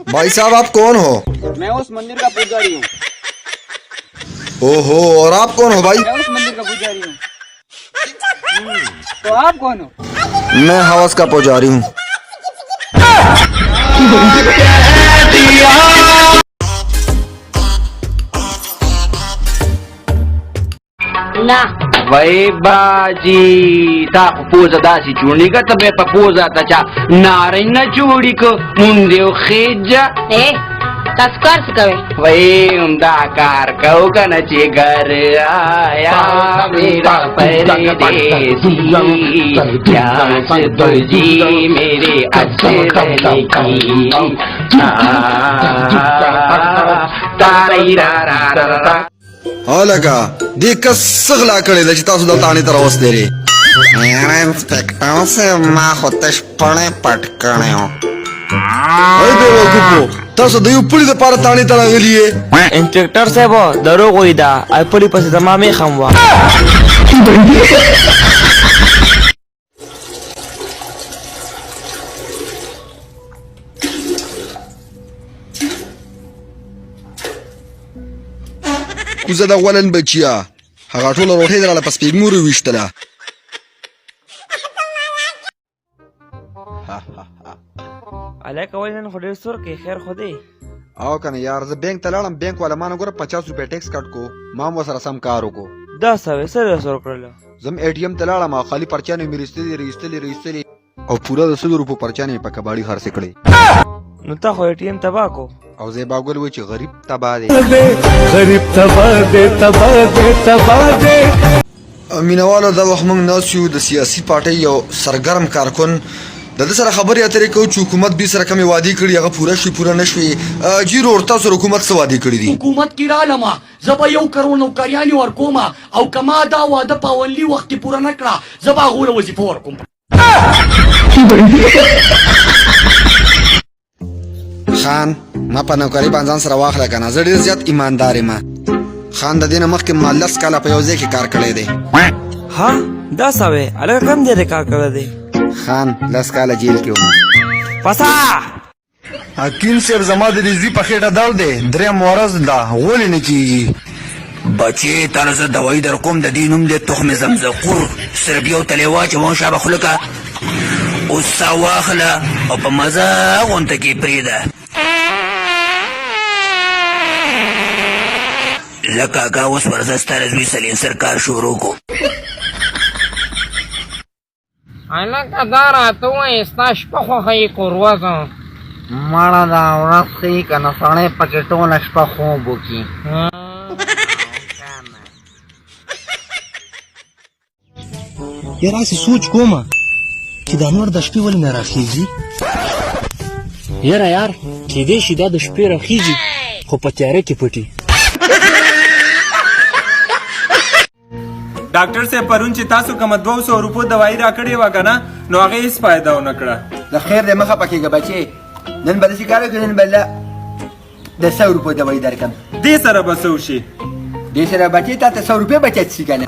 भाई साहब आप कौन हो? मैं उस मंदिर का पुजारी हूँ। ओहो, और आप कौन हो भाई? मैं उस मंदिर का पुजारी हूँ। तो आप कौन हो? मैं हवस का पुजारी हूँ। ना वही बाजी ta poza dasi chuni ka tabe pa poza ta cha narin na churi ko munde khija ए तस्कर कवे वही उमदा कार कहो का न चे घर आया मेरा परदेसी प्यास तुझी मेरे अच्छे रहने की तारी रा रा रा रा लगा देख का सगला कड़े लचिता सुधा ताने तरह वस दे रे मेरा इंस्पेक्टर से माँ होतेश पड़े पटकने हो अरे बेवकूफो तसो दयु पुलिस पार ताने तरह गलिए इंस्पेक्टर साहब दरो कोई दा आई पुलिस पर तमाम खमवा کوزه د غولن بچیا هغه ټول روټي دراله پس پیګمور وشتله علیک ولن خډیر سور کې خیر خودي او کنه یار زه بینک ته لاړم بینک والا ما نه ګوره 50 روپے ټیکس کټ کو ما مو سره سم کار وکړو 10 سره سور کړل زم اے ټی ایم ته لاړم خالی پرچانه مې رېستلې او پورا د 100 روپو پرچانه په کباړي خرڅ کړې نو تا خو اے ټی ایم تبا کو او زه باګول و چې غریب تبا دي امینوالو دا وخت موږ ناسیو د سیاسي پارټي یو سرګرم کارکون د دې سره خبرې اترې کوو چې حکومت به سره کومې وعده کړي هغه پوره نشوي جیرو ورته سره حکومت څه وعده کړي دي حکومت کې رالما زبا 1 کروڑ نوکریانی ورکوما او کما دا وعده پاونلی وخت پوره نکړه زبا غوړه وظیفه ورکوم خان ما په نوکری باندې سره واخله کنه زه ډیر زیات ایماندار یم خان د دینه مخکې ما 10 کاله په یو ځای کې کار کړی دی ها دا سوي الګ کم دې کار کړی دی خان 10 کاله جیل کې وم پسا حکیم صاحب زما د رضی په خېټه درد دی درې مورز دا غول نه کیږي بچی تر زه دوايي در کوم د دینوم د تخم زمزقور صرف یو تلیوا چې مو شابه خلکا او سواخله او په مزه غونته کې پریده لکه کا اوس ورځ ستاره زوی سلین سرکار شروع کو الکه دا راته وایي ستا شپه خوښوي که ورځه مړه دا ورځ ښیي که نه سړی پکې ټوله شپه خوب وکړي یاره هسې سوچ کومه چې دا نور د شپې ولې نه راخېږي یاره یار کیدای شي دا د شپې راخېږي خو په تیاره کې پټي ډاکټر صاحب پرون چې تاسو کوم 200 روپو دوايي راکړې و کنه نو هغه هیڅ فائدہ ونه کړه د خیر د مخه پکېږه بچي نن به داسې کار وکړې نن به د 100 روپو دوايي درکړم دې سره به څه وشي دې سره بچي تا ته 100 روپۍ بچت شي که نه